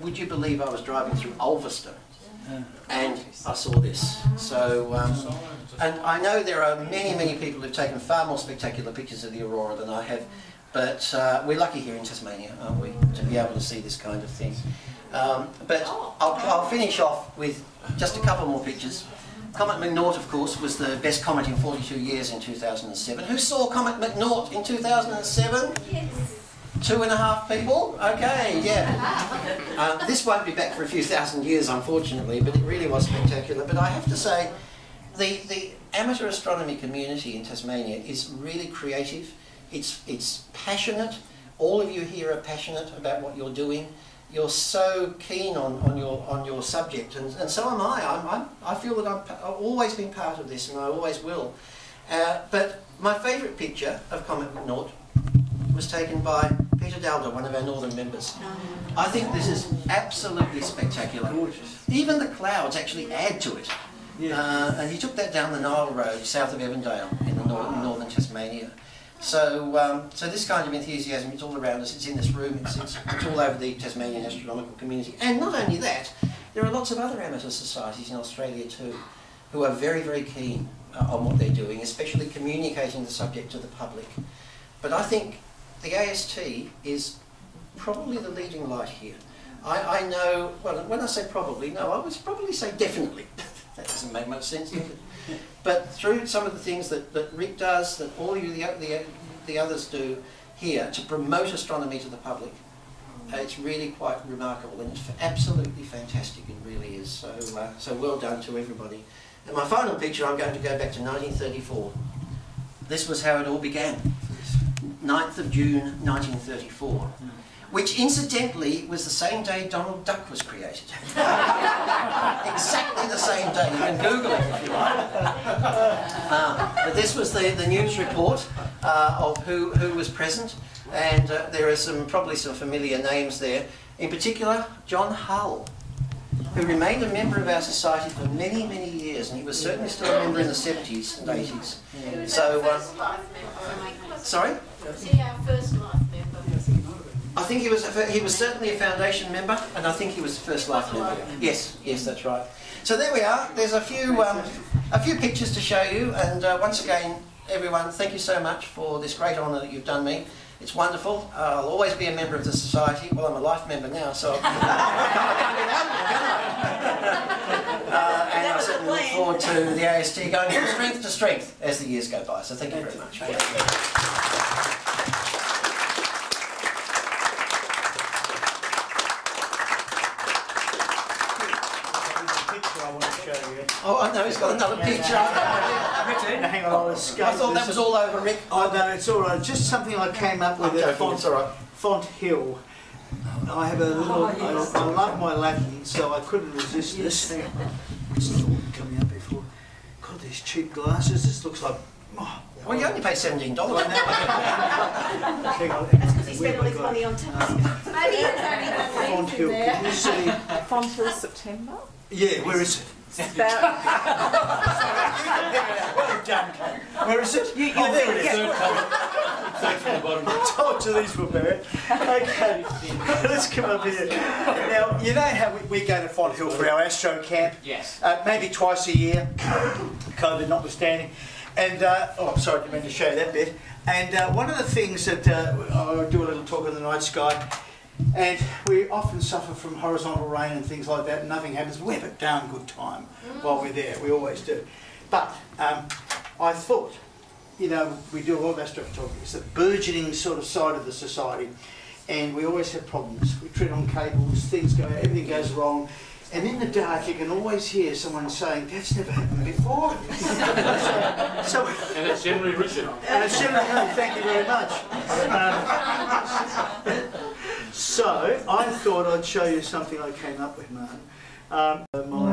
would you believe I was driving through Ulverston? And I saw this. So, and I know there are many, many people who've taken far more spectacular pictures of the aurora than I have, but we're lucky here in Tasmania, aren't we, to be able to see this kind of thing. But I'll finish off with just a couple more pictures. Comet McNaught, of course, was the best comet in 42 years in 2007. Who saw Comet McNaught in 2007? Yes. 2.5 people? Okay, yeah. This won't be back for a few thousand years, unfortunately, but it really was spectacular. But I have to say, the amateur astronomy community in Tasmania is really creative. It's passionate. All of you here are passionate about what you're doing. you're so keen on your subject, and so am I. I feel that I've always been part of this, and I always will. But my favourite picture of Comet McNaught was taken by Peter Dalder, one of our northern members. I think this is absolutely spectacular. Gorgeous. Even the clouds actually add to it. Yeah. And he took that down the Nile Road south of Evandale in the northern Tasmania. So, so this kind of enthusiasm, it's all around us, it's in this room, it's all over the Tasmanian astronomical community. And not only that, there are lots of other amateur societies in Australia too, who are very, very keen on what they're doing, especially communicating the subject to the public. But I think the AST is probably the leading light here. I know, well, when I say probably, no, I would probably say definitely. That doesn't make much sense, does it? But through some of the things that Rick does, that all you the others do here to promote astronomy to the public, it's really quite remarkable, and it's absolutely fantastic. It really is. So, so well done to everybody. And my final picture, I'm going to go back to 1934. This was how it all began. 9th of June 1934. Which incidentally was the same day Donald Duck was created. Exactly the same day. You can Google it if you like. But this was the news report of who was present, and there are probably some familiar names there. In particular, John Hull, who remained a member of our society for many, many years, and he was certainly still a member in the 70s and 80s. So, sorry? Was he our first life member? I think he was certainly a foundation member, and I think he was the first life member. Yes, yes, that's right. So there we are. There's a few pictures to show you, and once again, everyone, thank you so much for this great honour that you've done me. It's wonderful. I'll always be a member of the society. Well, I'm a life member now, so I can't get out of it, can I? And I certainly look forward to the AST going from strength to strength as the years go by. So thank you very much. Thank you. Oh, I know, he's got another picture. Hang on, I thought that was all over, Rick. Oh no, it's all right. Just something I came up with at Font Hill. I have a little. I love my Latin, so I couldn't resist this. Hang on. It's not coming up before. God, these cheap glasses. This looks like. Oh, well, you only pay $17. Hang on. That's because he spent all his money on telescopes. Maybe it's only Font Hill. Can you see? Font Hill September? Yeah, where is it? It's about Well done, Kate. Where is it? Oh, there it is. I told you these were bad. Okay, let's come up here. Now, you know how we go to Font Hill for our Astro Camp? Yes. Maybe twice a year, COVID notwithstanding. And, oh, I'm sorry, I didn't mean to show you that bit. And one of the things that, I'll do a little talk on the night sky, and we often suffer from horizontal rain and things like that, and nothing happens. We have a darn good time while we're there, we always do. But I thought, you know, we do a lot of astrophotography. It's the burgeoning sort of side of the society, and we always have problems. We tread on cables, things go out, everything goes wrong, and in the dark you can always hear someone saying, "That's never happened before." And it's generally Richard. And it's generally, thank you very much. So I thought I'd show you something I came up with, Martin. My